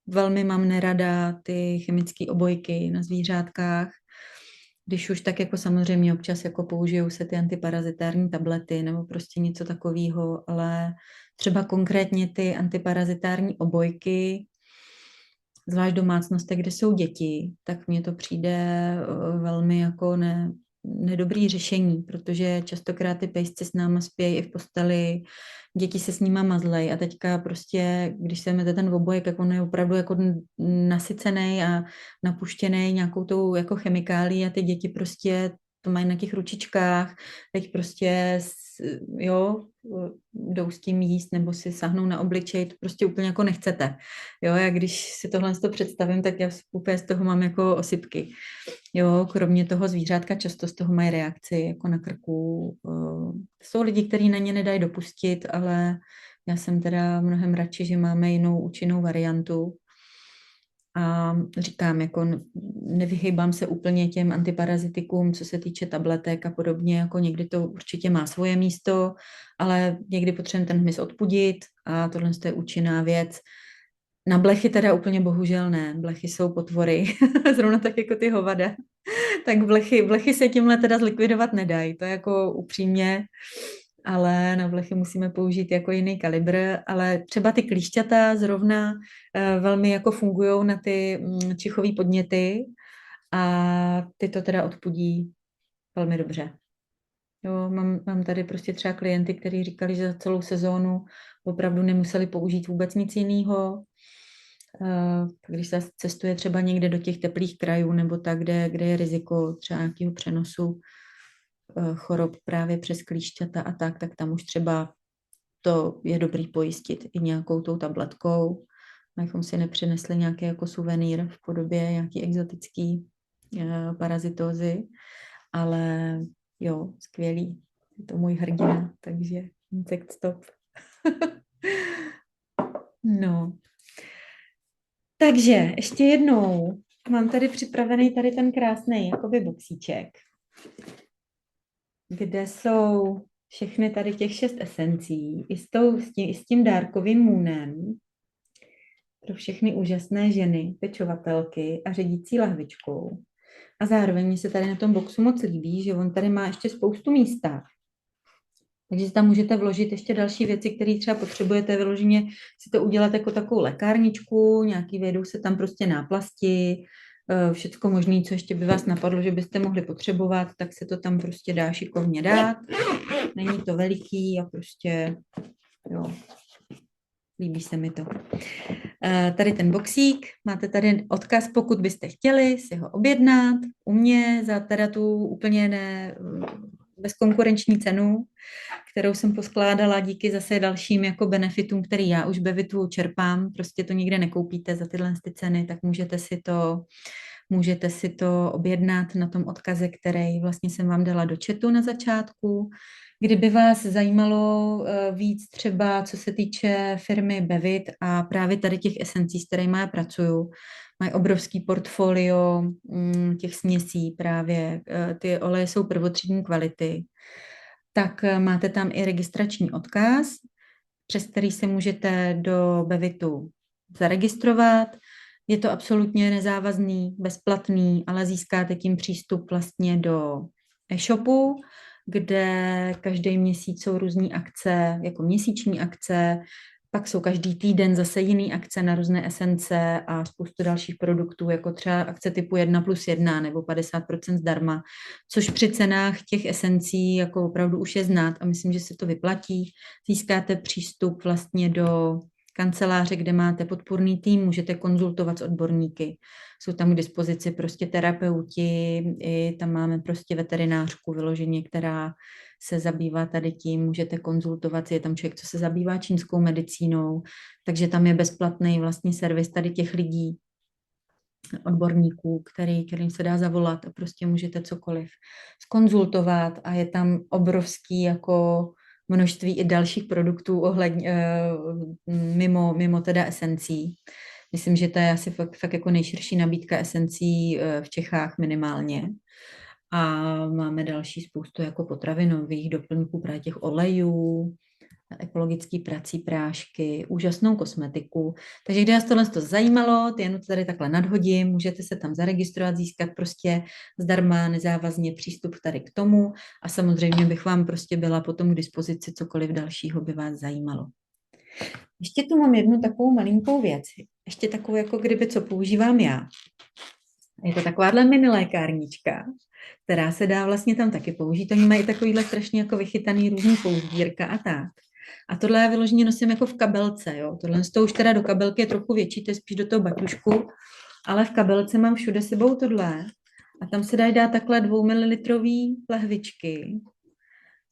Speaker 1: velmi mám nerada ty chemické obojky na zvířátkách. Když už tak jako samozřejmě občas jako použijou se ty antiparazitární tablety nebo prostě něco takového, ale třeba konkrétně ty antiparazitární obojky, zvlášť domácnosti, kde jsou děti, tak mně to přijde velmi jako nedobrý řešení, protože častokrát ty pejsci s náma spějí i v posteli, děti se s nima mazlej a teďka prostě, když se vezmete ten obojek, jak on je opravdu jako nasycený a napuštěný nějakou tou jako chemikálí a ty děti prostě to mají na těch ručičkách, teď prostě jo, jdou s tím jíst nebo si sahnou na obličej, to prostě úplně jako nechcete. Jo, já když si tohle představím, tak já úplně z toho mám jako osypky. Jo, kromě toho zvířátka často z toho mají reakci jako na krku. Jsou lidi, kteří na ně nedají dopustit, ale já jsem teda mnohem radši, že máme jinou účinnou variantu. A říkám, jako nevyhýbám se úplně těm antiparazitikům, co se týče tabletek a podobně, jako někdy to určitě má svoje místo, ale někdy potřebujeme ten hmyz odpudit a tohle je účinná věc. Na blechy teda úplně bohužel ne. Blechy jsou potvory, zrovna tak jako ty hovada. Tak blechy se tímhle teda zlikvidovat nedají, to je jako upřímně, ale na blechy musíme použít jako jiný kalibr, ale třeba ty klíšťata zrovna velmi jako fungují na ty čichové podněty a ty to teda odpudí velmi dobře. Jo, mám tady prostě třeba klienty, kteří říkali, že za celou sezónu opravdu nemuseli použít vůbec nic jiného. Když se cestuje třeba někde do těch teplých krajů nebo tak, kde je riziko třeba nějakého přenosu chorob právě přes klíšťata a tak tam už třeba to je dobrý pojistit i nějakou tou tabletkou. abychom si nepřinesli nějaký jako suvenýr v podobě nějaký exotický parazitózy, ale jo, skvělý. Je to můj hrdina, takže Insect Stop. No. Takže ještě jednou mám tady připravený tady ten krásný jakoby boxíček, kde jsou všechny tady těch 6 esencí i s tím dárkovým můnem pro všechny úžasné ženy, pečovatelky a ředící lahvičkou. A zároveň mi se tady na tom boxu moc líbí, že on tady má ještě spoustu místa. Takže si tam můžete vložit ještě další věci, které třeba potřebujete vyloženě si to udělat jako takovou lékárničku, nějaký vejdou se tam prostě náplasti, všecko možné, co ještě by vás napadlo, že byste mohli potřebovat, tak se to tam prostě dá šikovně dát. Není to veliký a prostě, jo, líbí se mi to. Tady ten boxík, máte tady odkaz, pokud byste chtěli si ho objednat u mě za teda tu úplně bezkonkurenční cenu, kterou jsem poskládala díky zase dalším jako benefitům, který já už Bevitu čerpám, prostě to nikde nekoupíte za tyhle ty ceny, tak můžete si to objednat na tom odkaze, který vlastně jsem vám dala do chatu na začátku. Kdyby vás zajímalo víc třeba, co se týče firmy Bevit a právě tady těch esencí, s kterými já pracuju, mají obrovský portfolio těch směsí právě, ty oleje jsou prvotřídní kvality, tak máte tam i registrační odkaz, přes který se můžete do Bevitu zaregistrovat. Je to absolutně nezávazný, bezplatný, ale získáte tím přístup vlastně do e-shopu, kde každý měsíc jsou různé akce, jako měsíční akce, pak jsou každý týden zase jiný akce na různé esence a spoustu dalších produktů, jako třeba akce typu 1+1 nebo 50% zdarma, což při cenách těch esencí jako opravdu už je znát a myslím, že se to vyplatí. Získáte přístup vlastně do kanceláře, kde máte podpůrný tým, můžete konzultovat s odborníky. Jsou tam k dispozici prostě terapeuti, i tam máme prostě veterinářku vyloženě, která se zabývá tady tím, můžete konzultovat, je tam člověk, co se zabývá čínskou medicínou, takže tam je bezplatný vlastně servis tady těch lidí, odborníků, kterým se dá zavolat a prostě můžete cokoliv zkonzultovat a je tam obrovský jako množství i dalších produktů mimo teda esencí. Myslím, že to je asi fakt jako nejširší nabídka esencí v Čechách minimálně. A máme další spoustu jako potravinových doplňků, právě těch olejů, ekologický prací prášky, úžasnou kosmetiku. Takže když vás tohle zajímalo, ty jen to tady takhle nadhodím, můžete se tam zaregistrovat, získat prostě zdarma, nezávazně přístup tady k tomu a samozřejmě bych vám prostě byla potom k dispozici, cokoliv dalšího by vás zajímalo. Ještě tu mám jednu takovou malinkou věc, ještě takovou jako kdyby, co používám já. Je to takováhle mini lékárnička, která se dá vlastně tam taky použít. Oni mají takovýhle strašně jako vychytaný různý pouzdírka a tak. A tohle já vyloženě nosím jako v kabelce, jo. Tohle z toho už teda do kabelky je trochu větší, to je spíš do toho baťušku, ale v kabelce mám všude sebou tohle. A tam se dají dát takhle 2 ml lahvičky.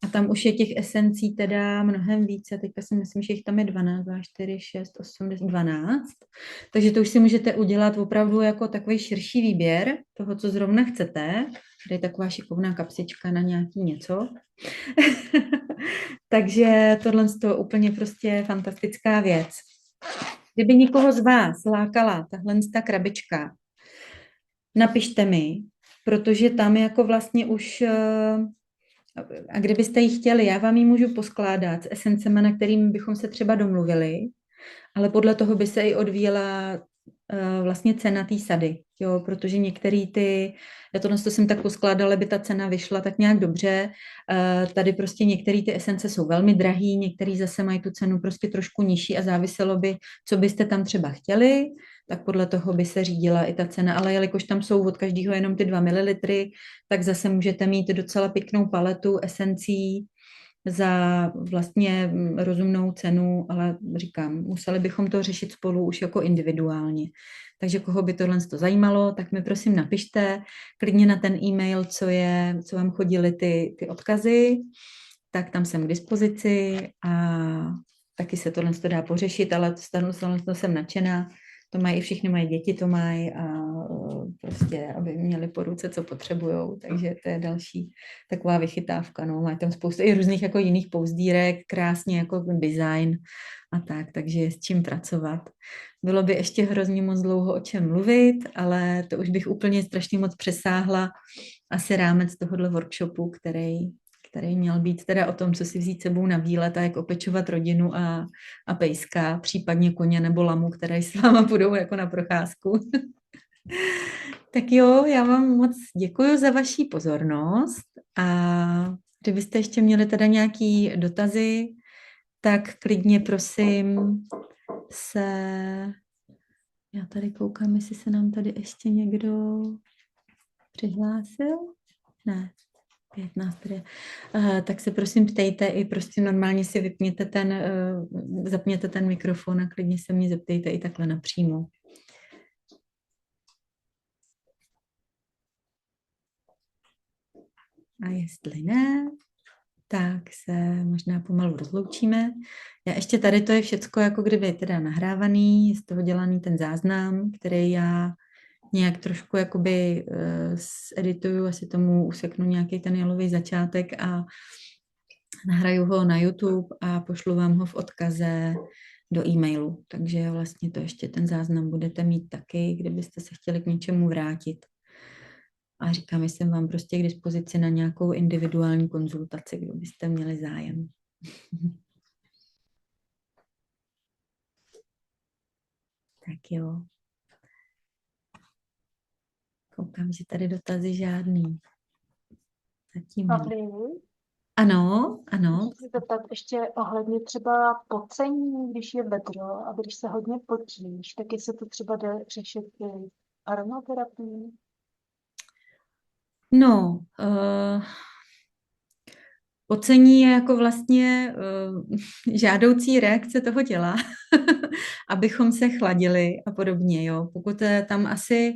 Speaker 1: A tam už je těch esencí teda mnohem více. Teďka si myslím, že jich tam je 12, 2, 4, 6, 8, 10, 12. Takže to už si můžete udělat opravdu jako takový širší výběr toho, co zrovna chcete. Tady je taková šikovná kapsička na nějaký něco. Takže tohle je úplně prostě fantastická věc. Kdyby někoho z vás lákala tahle krabička, napište mi, protože tam jako vlastně už... A kdybyste ji chtěli, já vám ji můžu poskládat s esencema, na kterými bychom se třeba domluvili, ale podle toho by se i odvíjela vlastně cena té sady, jo, protože některý já to jsem tak poskládala, by ta cena vyšla tak nějak dobře, tady prostě některé ty esence jsou velmi drahý, některý zase mají tu cenu prostě trošku nižší a záviselo by, co byste tam třeba chtěli, tak podle toho by se řídila i ta cena, ale jelikož tam jsou od každého jenom ty 2 ml, tak zase můžete mít docela pěknou paletu esencí za vlastně rozumnou cenu, ale říkám, museli bychom to řešit spolu už jako individuálně. Takže koho by tohle zajímalo, tak mi prosím napište klidně na ten e-mail, co vám chodily ty odkazy, tak tam jsem k dispozici a taky se tohle to dá pořešit, ale to jsem nadšená. To mají i všichni moje děti, to mají a prostě, aby měli po ruce, co potřebujou. Takže to je další taková vychytávka. No. Mají tam spoustu i různých jako jiných pouzdírek, krásně jako design a tak, takže je s čím pracovat. Bylo by ještě hrozně moc dlouho o čem mluvit, ale to už bych úplně strašně moc přesáhla asi rámec tohohle workshopu, který měl být teda o tom, co si vzít sebou na výlet a jak opečovat rodinu a pejska, případně koně nebo lamu, které s váma budou jako na procházku. Tak jo, já vám moc děkuji za vaši pozornost a kdybyste ještě měli teda nějaký dotazy, tak klidně prosím se... Já tady koukám, jestli se nám tady ještě někdo přihlásil. Ne, 15 tady. Tak se prosím ptejte i prostě normálně si vypněte zapněte ten mikrofon a klidně se mě zeptejte i takhle napřímo. A jestli ne, tak se možná pomalu rozloučíme. Já ještě tady to je všecko jako kdyby teda nahrávaný, je z toho dělaný ten záznam, který já nějak trošku jakoby edituju, asi tomu useknu nějaký ten jalový začátek a nahraju ho na YouTube a pošlu vám ho v odkaze do e-mailu. Takže vlastně to ještě ten záznam budete mít taky, kdybyste se chtěli k něčemu vrátit. A říkám, jsem vám prostě k dispozici na nějakou individuální konzultaci, kdo byste měli zájem. Tak jo. Koukám, že tady dotazy žádný. Zatím ano, ano.
Speaker 2: Můžu se zeptat ještě ohledně třeba pocení, když je vedro a když se hodně potíš, tak jestli to třeba jde řešit i aromaterapii?
Speaker 1: No, pocení je jako vlastně žádoucí reakce toho těla, abychom se chladili a podobně. Jo. Pokud tam asi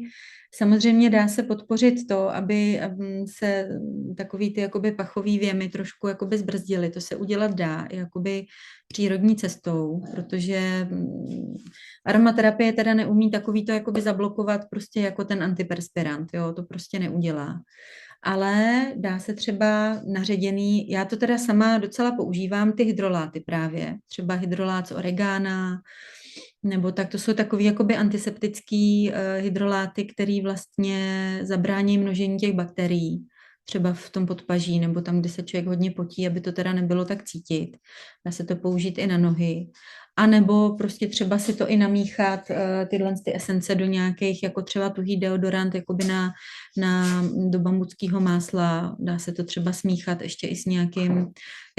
Speaker 1: samozřejmě dá se podpořit to, aby se takový ty jakoby pachový věmy trošku jakoby zbrzdily. To se udělat dá jakoby přírodní cestou, protože aromaterapie teda neumí takový to jakoby zablokovat prostě jako ten antiperspirant. Jo. To prostě neudělá. Ale dá se třeba naředěný, já to teda sama docela používám, ty hydroláty právě, třeba hydrolát z oregana, nebo tak to jsou takový jakoby antiseptický hydroláty, který vlastně zabrání množení těch bakterií, třeba v tom podpaží, nebo tam, kde se člověk hodně potí, aby to teda nebylo tak cítit. Dá se to použít i na nohy. A nebo prostě třeba si to i namíchat tyhle ty esence do nějakých, jako třeba tuhý deodorant, jakoby do bambuckého másla. Dá se to třeba smíchat ještě i s nějakým.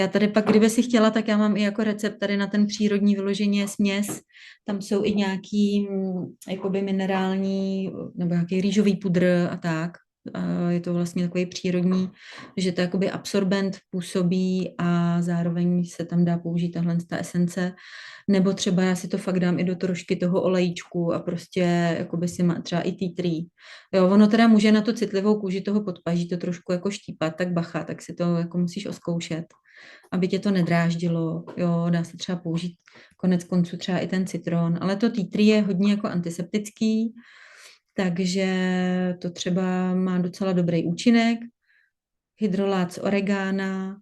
Speaker 1: Já tady pak, kdyby si chtěla, tak já mám i jako recept tady na ten přírodní vyloženě směs. Tam jsou i nějaký jakoby minerální nebo nějaký rýžový pudr a tak. Je to vlastně takový přírodní, že to jakoby absorbent působí a zároveň se tam dá použít tahle esence. Nebo třeba já si to fakt dám i do trošky toho olejíčku a prostě jakoby si má třeba i tea tree. Jo, ono teda může na tu citlivou kůži toho podpaží to trošku jako štípat, tak bacha, tak si to jako musíš oskoušet, aby tě to nedráždilo. Jo, dá se třeba použít konec konců třeba i ten citron, ale to tea tree je hodně jako antiseptický, takže to třeba má docela dobrý účinek. Hydrolát z oregana,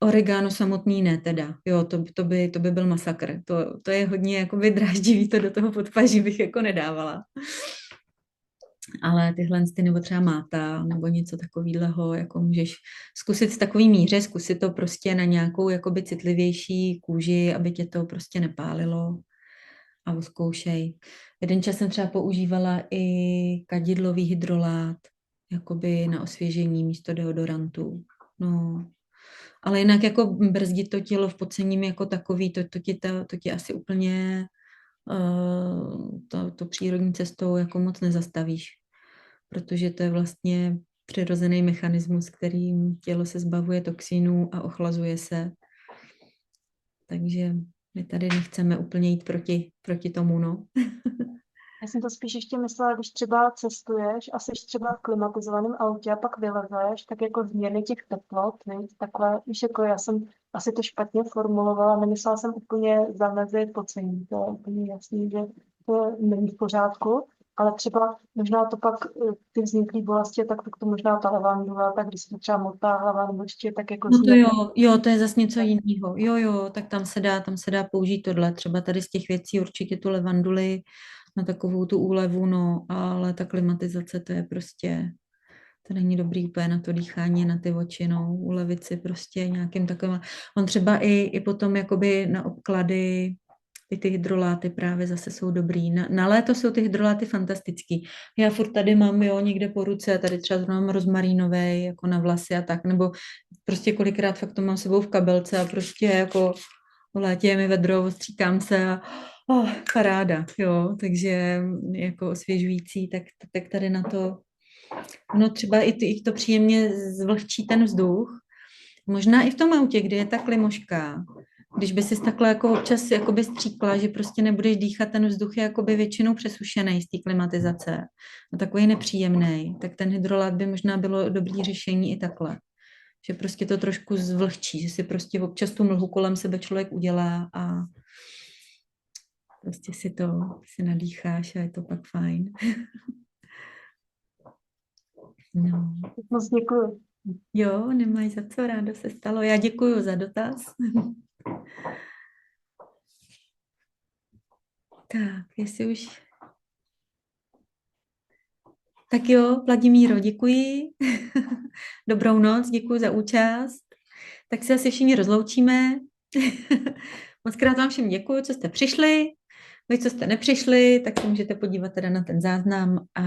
Speaker 1: oregano samotný ne teda, jo, to by byl masakr. To je hodně jakoby dráždivý, to do toho podpaží bych jako nedávala. Ale tyhle nebo třeba máta nebo něco takového, jako můžeš zkusit v takový míře, zkusit to prostě na nějakou jakoby citlivější kůži, aby tě to prostě nepálilo a oskoušej. Jeden čas jsem třeba používala i kadidlový hydrolát, jakoby na osvěžení místo deodorantu. No, ale jinak jako brzdit to tělo v pocením jako takový, to ti asi úplně to přírodní cestou jako moc nezastavíš, protože to je vlastně přirozený mechanismus, kterým tělo se zbavuje toxinů a ochlazuje se. Takže my tady nechceme úplně jít proti tomu, no.
Speaker 2: Já jsem to spíš ještě myslela, když třeba cestuješ a jsi třeba v klimatizovaném autě a pak vylezeš, tak jako změny těch teplot, víš, takhle, víš, jako já jsem asi to špatně formulovala, nemyslela jsem úplně zamezit pocení, to je úplně jasný, že to není v pořádku, ale třeba možná to pak ty vzniklý bolesti, tak to možná ta levandula, tak když se třeba motá hlava nebo ještě tak jako
Speaker 1: No to
Speaker 2: změkne.
Speaker 1: jo, to je zase něco jiného. Jo, tak tam se dá použít tohle. Třeba tady z těch věcí určitě tu levanduli na takovou tu úlevu, no, ale ta klimatizace, to je prostě, to není dobrý úplně na to dýchání, na ty oči, no, ulevit si prostě nějakým takovým. On třeba i potom jakoby na obklady, i ty hydroláty právě zase jsou dobrý. Na léto jsou ty hydroláty fantastický. Já furt tady mám, jo, někde po ruce, tady třeba zrovna mám rozmarínovej, jako na vlasy a tak, nebo prostě kolikrát fakt to mám s sebou v kabelce a prostě jako v létě je mi vedro, ostříkám se a paráda, jo, takže jako osvěžující, tak tady na to, no třeba i to příjemně zvlhčí ten vzduch, možná i v tom autě, kde je ta klimoška, když by si takhle jako občas jakoby stříkla, že prostě nebudeš dýchat, ten vzduch je jakoby většinou přesušený z té klimatizace a takový nepříjemný, tak ten hydrolát by možná bylo dobrý řešení i takhle. Že prostě to trošku zvlhčí, že si prostě občas tu mlhu kolem sebe člověk udělá a prostě si nadýcháš a je to pak fajn. No.
Speaker 2: Moc děkuji.
Speaker 1: Jo, nemáš za co, rádo se stalo. Já děkuju za dotaz. Tak, jestli už... Tak jo, Vladimíro, děkuji. Dobrou noc, děkuji za účast. Tak se asi všichni rozloučíme. Moc krát vám všem děkuji, co jste přišli. Vy, co jste nepřišli, tak se můžete podívat teda na ten záznam a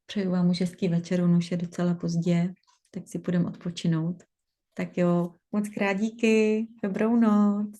Speaker 1: přeju vám už hezký večer, už je docela pozdě, tak si půjdeme odpočinout. Tak jo, moc krát díky, dobrou noc.